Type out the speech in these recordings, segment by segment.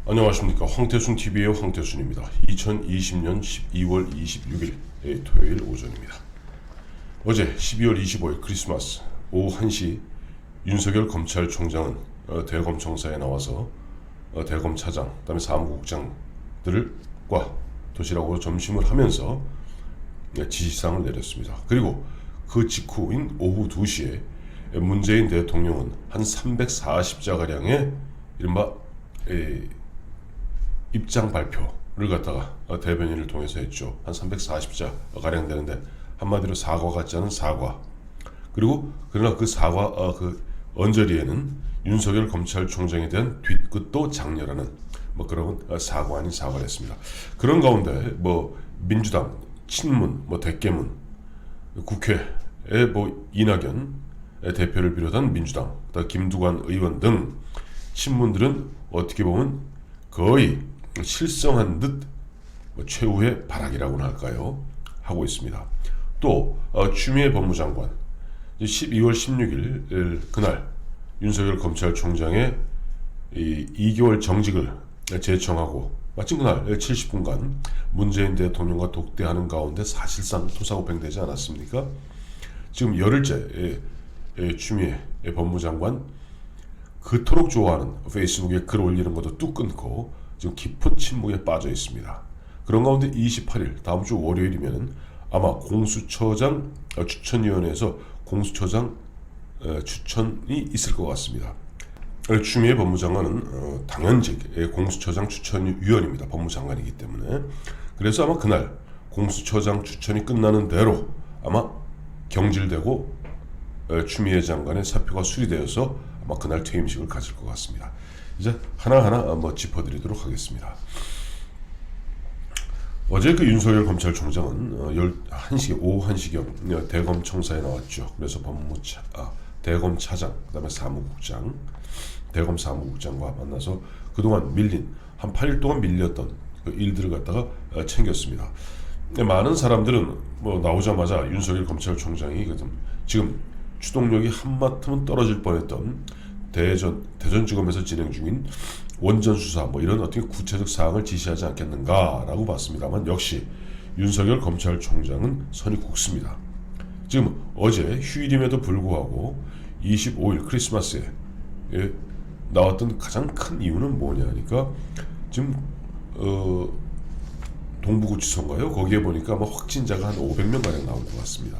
안녕하십니까. 황태순TV의 황태순입니다. 2020년 12월 26일 토요일 오전입니다. 어제 12월 25일 크리스마스 오후 1시 윤석열 검찰총장은 대검청사에 나와서 대검 차장, 그 다음에 사무국장들과 도시락으로 점심을 하면서 지시사항을 내렸습니다. 그리고 그 직후인 오후 2시에 문재인 대통령은 한 340자가량의 이른바 입장 발표를 갖다가 대변인을 통해서 했죠. 한 340자 가량 되는데 한마디로 사과 같지 않은 사과. 그리고 그러나 그 사과 그 언저리에는 윤석열 검찰총장에 대한 뒤끝도 장렬하는 그런 사과 아닌 사과를 했습니다. 그런 가운데 민주당 친문, 대깨문, 국회의 이낙연 대표를 비롯한 민주당, 김두관 의원 등 친문들은 어떻게 보면 거의 실성한 듯 최후의 발악이라고나 할까요? 하고 있습니다. 또 추미애 법무장관 12월 16일 그날 윤석열 검찰총장의 2개월 정직을 제청하고 마침 그날 70분간 문재인 대통령과 독대하는 가운데 사실상 토사구팽되지 않았습니까? 지금 열흘째 추미애 법무장관 그토록 좋아하는 페이스북에 글 올리는 것도 뚝 끊고 지금 깊은 침묵에 빠져 있습니다. 그런 가운데 28일 다음 주 월요일이면 아마 공수처장 추천위원회에서 공수처장 추천이 있을 것 같습니다. 추미애 법무장관은 당연직 공수처장 추천위원입니다. 법무장관이기 때문에. 그래서 아마 그날 공수처장 추천이 끝나는 대로 아마 경질되고 추미애 장관의 사표가 수리되어서 아마 그날 퇴임식을 가질 것 같습니다. 이제 하나하나 짚어드리도록 하겠습니다. 어제 그 윤석열 검찰총장은 오후 1시경 대검 청사에 나왔죠. 그래서 대검 차장, 그 다음에 사무국장, 대검 사무국장과 만나서 그동안 밀린 한 8일 동안 밀렸던 그 일들을 갖다가 챙겼습니다. 많은 사람들은 나오자마자 윤석열 검찰총장이 지금 추동력이 한마트면 떨어질 뻔했던 대전지검에서 진행 중인 원전 수사 이런 어떻게 구체적 사항을 지시하지 않겠는가라고 봤습니다만 역시 윤석열 검찰총장은 선이 굵습니다. 지금 어제 휴일임에도 불구하고 25일 크리스마스에 나왔던 가장 큰 이유는 뭐냐니까 지금 동부구치소인가요? 거기에 보니까 아마 확진자가 한 500명 가량 나온 것 같습니다.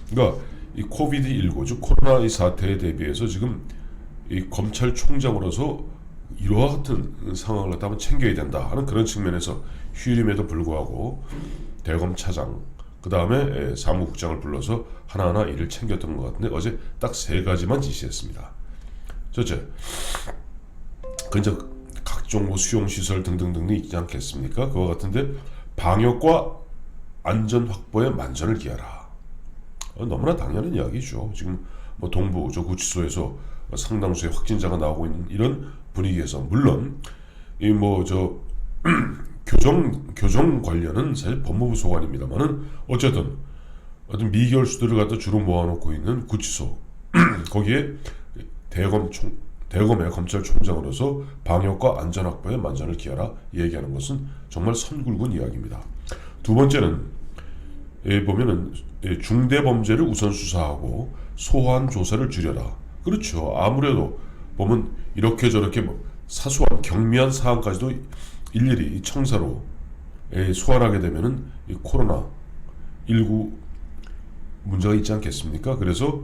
그러니까 이 코비드19 즉 코로나 이 사태에 대비해서 지금 이 검찰총장으로서 이와 같은 상황을 갖다 한번 챙겨야 된다 하는 그런 측면에서 휴일임에도 불구하고 대검 차장 그 다음에 사무국장을 불러서 하나하나 일을 챙겼던 것 같은데 어제 딱 3가지만 지시했습니다. 첫째, 이제 각종 수용시설 등등등이 있지 않겠습니까? 그와 같은데 방역과 안전 확보에 만전을 기하라. 너무나 당연한 이야기죠. 지금 동부 구치소에서 상당수의 확진자가 나오고 있는 이런 분위기에서 물론 교정 관련은 사실 법무부 소관입니다만은 어쨌든 어떤 미결수들을 갖다 주로 모아놓고 있는 구치소 거기에 대검의 검찰총장으로서 방역과 안전 확보에 만전을 기하라 얘기하는 것은 정말 선굵은 이야기입니다. 두 번째는 보면은 중대 범죄를 우선 수사하고 소환 조사를 줄여라. 그렇죠. 아무래도 보면 이렇게 저렇게 사소한 경미한 사항까지도 일일이 청사로 소환하게 되면은 이 코로나19 문제가 있지 않겠습니까? 그래서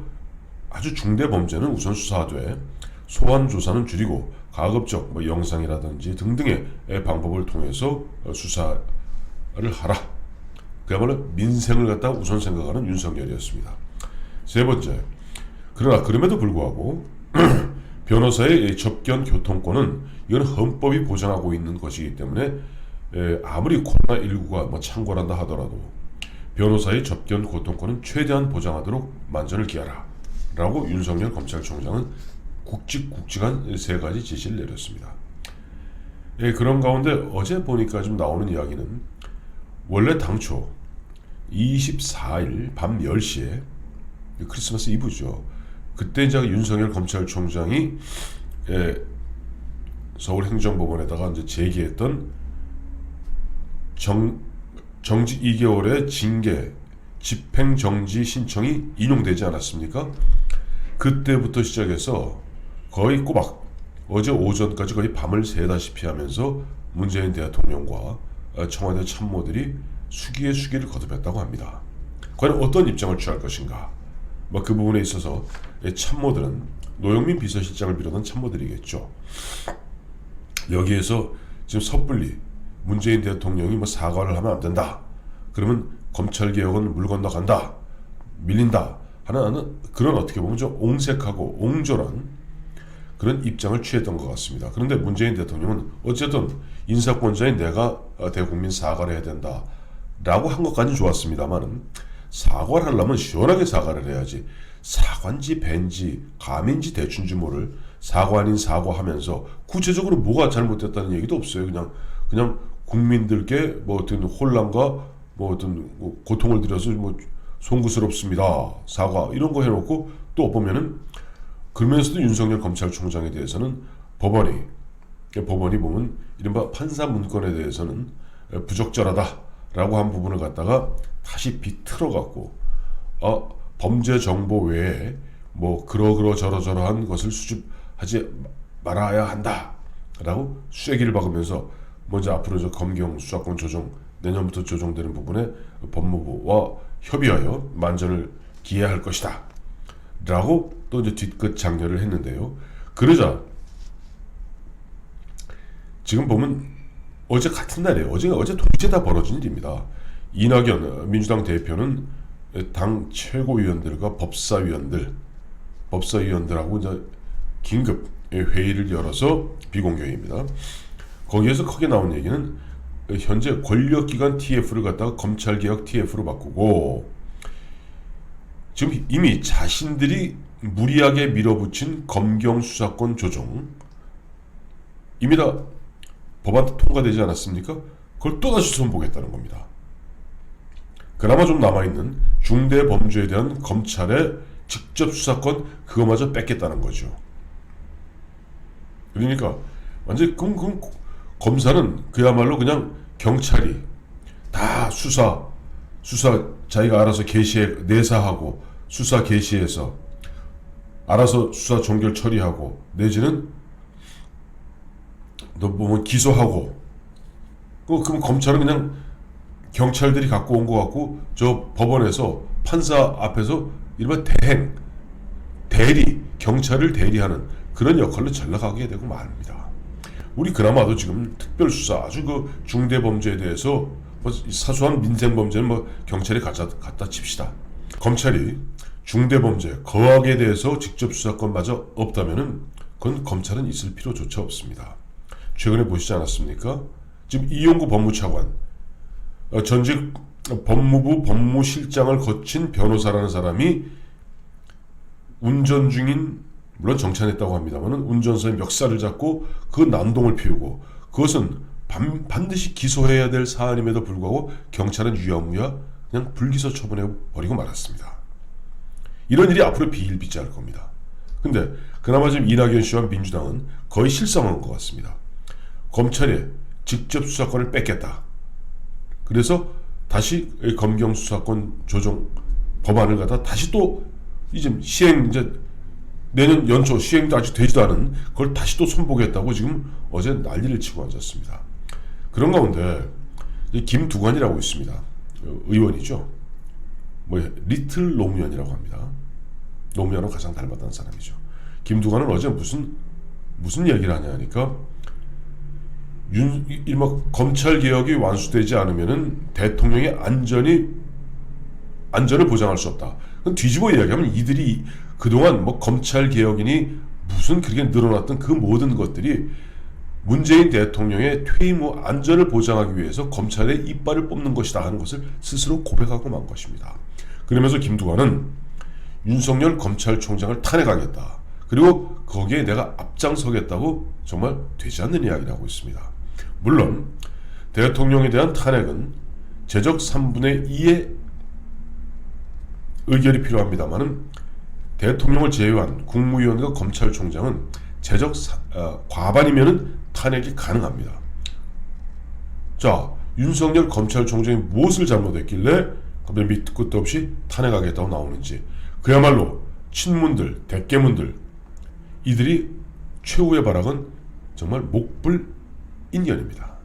아주 중대 범죄는 우선 수사하되 소환 조사는 줄이고 가급적 영상이라든지 등등의 방법을 통해서 수사를 하라. 그야말로 민생을 갖다 우선 생각하는 윤석열이었습니다. 세 번째, 그러나 그럼에도 불구하고 변호사의 접견 교통권은 이건 헌법이 보장하고 있는 것이기 때문에 아무리 코로나19가 창궐한다 하더라도 변호사의 접견 교통권은 최대한 보장하도록 만전을 기하라 라고 윤석열 검찰총장은 굵직굵직한 3가지 지시를 내렸습니다. 그런 가운데 어제 보니까 좀 나오는 이야기는 원래 당초 24일 밤 10시에 크리스마스 이브죠. 그때 이제 윤석열 검찰총장이 서울행정법원에다가 이제 제기했던 정지 2개월의 징계 집행정지 신청이 인용되지 않았습니까? 그때부터 시작해서 거의 꼬박 어제 오전까지 거의 밤을 새다시피 하면서 문재인 대통령과 청와대 참모들이 수기에 수기를 거듭했다고 합니다. 과연 어떤 입장을 취할 것인가? 그 부분에 있어서 참모들은 노영민 비서실장을 비롯한 참모들이겠죠. 여기에서 지금 섣불리 문재인 대통령이 사과를 하면 안 된다. 그러면 검찰개혁은 물 건너간다. 밀린다. 하는 그런 어떻게 보면 좀 옹색하고 옹졸한 그런 입장을 취했던 것 같습니다. 그런데 문재인 대통령은 어쨌든 인사권자인 내가 대국민 사과를 해야 된다. 라고 한 것까지는 좋았습니다만 사과를 하려면 시원하게 사과를 해야지 사과인지 벤지 감인지 대충지 모를 사과 아닌 사과하면서 구체적으로 뭐가 잘못됐다는 얘기도 없어요. 그냥 국민들께 어떤 혼란과 어떤 고통을 드려서 송구스럽습니다. 사과 이런 거 해놓고 또 보면은 그러면서도 윤석열 검찰총장에 대해서는 법원이 보면 이른바 판사 문건에 대해서는 부적절하다라고 한 부분을 갖다가 다시 비틀어갖고 범죄 정보 외에 그러저러한 것을 수집하지 말아야 한다라고 쐐기를 박으면서 먼저 앞으로 검경 수사권 조정 내년부터 조정되는 부분에 법무부와 협의하여 만전을 기해할 것이다 라고 또 이제 뒤끝 장려를 했는데요. 그러자 지금 보면 어제 같은 날이에요. 어제 동시에 다 벌어진 일입니다. 이낙연 민주당 대표는 당 최고위원들과 법사위원들하고 이제 긴급 회의를 열어서 비공개입니다. 거기에서 크게 나온 얘기는 현재 권력기관 TF를 갖다가 검찰개혁 TF로 바꾸고 지금 이미 자신들이 무리하게 밀어붙인 검경 수사권 조정 이미 다 법안 통과되지 않았습니까? 그걸 또다시 손보겠다는 겁니다. 그나마 좀 남아있는 중대 범죄에 대한 검찰의 직접 수사권 그거마저 뺏겠다는 거죠. 그러니까 완전 그럼 검사는 그야말로 그냥 경찰이 다 수사 자기가 알아서 내사하고 수사 개시해서 알아서 수사 종결 처리하고 내지는 너 보면 기소하고 그럼 검찰은 그냥 경찰들이 갖고 온 것 같고 저 법원에서 판사 앞에서 이른바 경찰을 대리하는 그런 역할로 전락하게 되고 말입니다. 우리 그나마도 지금 특별수사 아주 중대범죄에 대해서 사소한 민생범죄는 경찰이 갖다 칩시다. 검찰이 중대범죄 거악에 대해서 직접 수사권마저 없다면은 그건 검찰은 있을 필요조차 없습니다. 최근에 보시지 않았습니까? 지금 이용구 법무차관 전직 법무부 법무실장을 거친 변호사라는 사람이 운전 중인 물론 정찬했다고 합니다만은 운전서에 멱살을 잡고 그 난동을 피우고 그것은 반드시 기소해야 될 사안임에도 불구하고 경찰은 유야무야 그냥 불기소 처분해 버리고 말았습니다. 이런 일이 앞으로 비일비재할 겁니다. 근데 그나마 지금 이낙연 씨와 민주당은 거의 실성한 것 같습니다. 검찰에 직접 수사권을 뺏겠다. 그래서 다시 검경 수사권 조정 법안을 갖다 다시 또 이제 내년 연초 시행도 아직 되지도 않은 그걸 다시 또 손보겠다고 지금 어제 난리를 치고 앉았습니다. 그런 가운데 김두관이라고 있습니다. 의원이죠. 리틀 노무현이라고 합니다. 노무현하고 가장 닮았다는 사람이죠. 김두관은 어제 무슨 얘기를 하냐 하니까 검찰 개혁이 완수되지 않으면은 대통령의 안전을 보장할 수 없다. 뒤집어 이야기하면 이들이 그동안 검찰 개혁이니 무슨 그렇게 늘어났던 그 모든 것들이 문재인 대통령의 퇴임 후 안전을 보장하기 위해서 검찰의 이빨을 뽑는 것이다 하는 것을 스스로 고백하고 만 것입니다. 그러면서 김두관은 윤석열 검찰총장을 탄핵하겠다. 그리고 거기에 내가 앞장서겠다고 정말 되지 않는 이야기를 하고 있습니다. 물론 대통령에 대한 탄핵은 제적 3분의 2의 의결이 필요합니다만은 대통령을 제외한 국무위원과 검찰총장은 제적 과반이면은 탄핵이 가능합니다. 자, 윤석열 검찰총장이 무엇을 잘못했길래 갑자기 밑도 끝도 없이 탄핵하겠다고 나오는지, 그야말로 친문들, 대깨문들, 이들이 최후의 발악은 정말 목불인견입니다.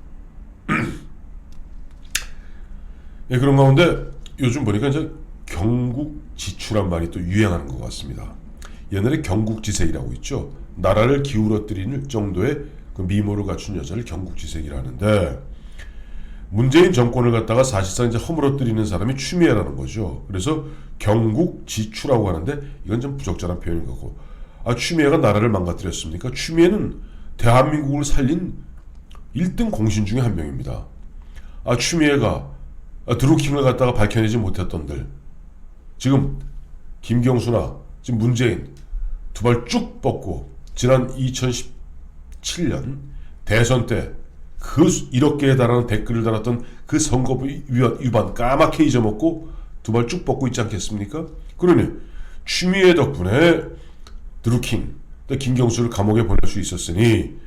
예, 그런 가운데 요즘 보니까 이제 경국지추란 말이 또 유행하는 것 같습니다. 옛날에 경국지색이라고 있죠. 나라를 기울어뜨리는 정도의 그 미모를 갖춘 여자를 경국지색이라 하는데, 문재인 정권을 갖다가 사실상 이제 허물어뜨리는 사람이 추미애라는 거죠. 그래서 경국지추라고 하는데 이건 좀 부적절한 표현인 거고, 추미애가 나라를 망가뜨렸습니까? 추미애는 대한민국을 살린 1등 공신 중에 한 명입니다. 추미애가 드루킹을 갖다가 밝혀내지 못했던들, 지금 김경수나 지금 문재인 두 발 쭉 뻗고 지난 2017년 대선 때 그 1억 개에 달하는 댓글을 달았던 그 선거법 위반 까맣게 잊어먹고 두 발 쭉 뻗고 있지 않겠습니까? 그러니 추미애 덕분에 드루킹, 김경수를 감옥에 보낼 수 있었으니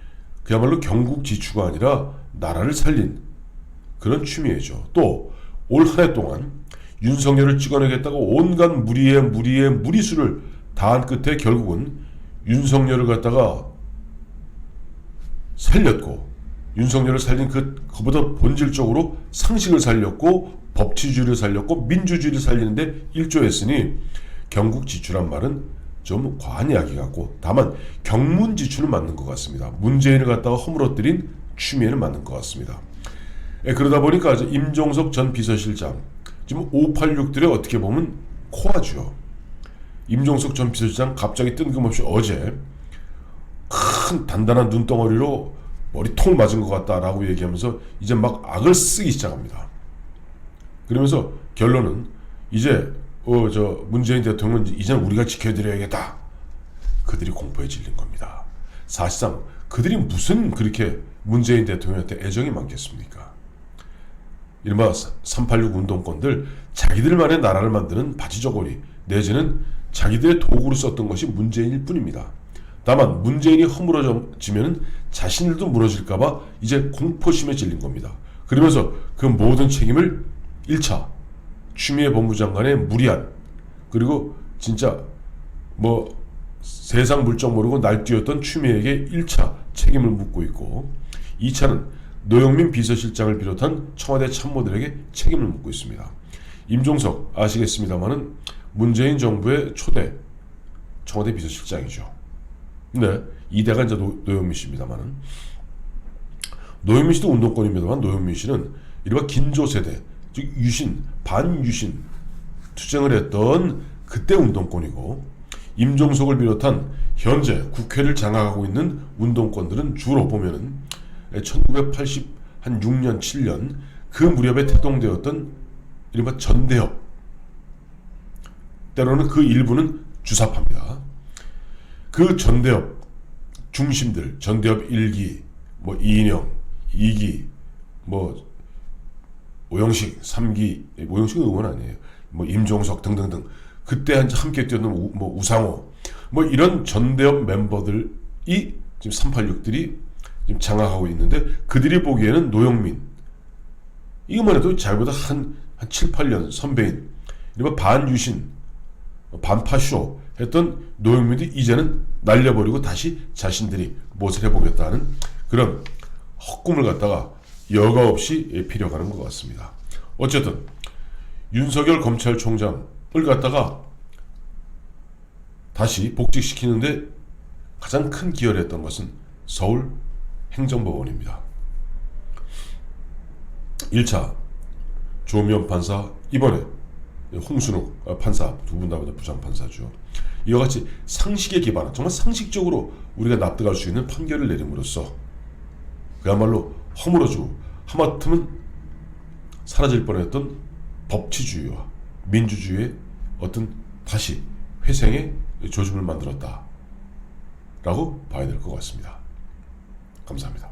그야말로 경국지추가 아니라 나라를 살린 그런 추미애죠. 또 올 한 해 동안 윤석열을 찍어내겠다고 온갖 무리수를 다한 끝에 결국은 윤석열을 갖다가 살렸고, 윤석열을 살린 그보다 본질적으로 상식을 살렸고, 법치주의를 살렸고, 민주주의를 살리는데 일조했으니 경국지추란 말은 좀 과한 이야기 같고, 다만 경문지추는 맞는 것 같습니다. 문재인을 갖다가 허물어뜨린 추미애는 맞는 것 같습니다. 그러다 보니까 임종석 전 비서실장, 지금 586들의 어떻게 보면 코아죠. 임종석 전 비서실장 갑자기 뜬금없이 어제 큰 단단한 눈덩어리로 머리통을 맞은 것 같다라고 얘기하면서 이제 막 악을 쓰기 시작합니다. 그러면서 결론은 이제 문재인 대통령은 이제는 우리가 지켜드려야겠다. 그들이 공포에 질린 겁니다. 사실상 그들이 무슨 그렇게 문재인 대통령한테 애정이 많겠습니까? 이른바 386 운동권들, 자기들만의 나라를 만드는 바지저고리 내지는 자기들의 도구로 썼던 것이 문재인일 뿐입니다. 다만 문재인이 허물어지면 자신들도 무너질까봐 이제 공포심에 질린 겁니다. 그러면서 그 모든 책임을 1차 추미애 법무장관의 무리한, 그리고 진짜 세상 물정 모르고 날뛰었던 추미애에게 1차 책임을 묻고 있고, 2차는 노영민 비서실장을 비롯한 청와대 참모들에게 책임을 묻고 있습니다. 임종석 아시겠습니다만은 문재인 정부의 초대 청와대 비서실장이죠. 네, 2대가 이제 노영민 씨입니다만은, 노영민 씨도 운동권입니다만 노영민 씨는 이른바 긴조 세대, 즉 유신, 반유신 투쟁을 했던 그때 운동권이고, 임종석을 비롯한 현재 국회를 장악하고 있는 운동권들은 주로 보면은 1986년, 7년 그 무렵에 태동되었던 이른바 전대협, 때로는 그 일부는 주사파입니다. 그 전대협 중심들, 전대협 1기, 이인영, 2기, 오영식, 3기, 오영식은 의원 아니에요. 임종석 등등등, 그때 함께 뛰었던 우상호, 이런 전대협 멤버들이 지금 386들이 지금 장악하고 있는데, 그들이 보기에는 노영민, 이것만 해도 자기보다 한 7, 8년 선배인, 이른바 반유신, 반파쇼 했던 노영민이 이제는 날려버리고 다시 자신들이 무엇을 해보겠다는 그런 헛꿈을 갖다가 여과 없이 피려가는 것 같습니다. 어쨌든 윤석열 검찰총장을 갖다가 다시 복직시키는데 가장 큰 기여를 했던 것은 서울 행정법원입니다. 1차 조미연 판사, 이번에 홍순욱 판사, 두 분 다 부장판사죠. 이와 같이 상식에 기반한, 정말 상식적으로 우리가 납득할 수 있는 판결을 내림으로써 그야말로 허물어지고 하마터면 사라질 뻔했던 법치주의와 민주주의의 어떤 다시 회생의 조짐을 만들었다 라고 봐야 될 것 같습니다. 감사합니다.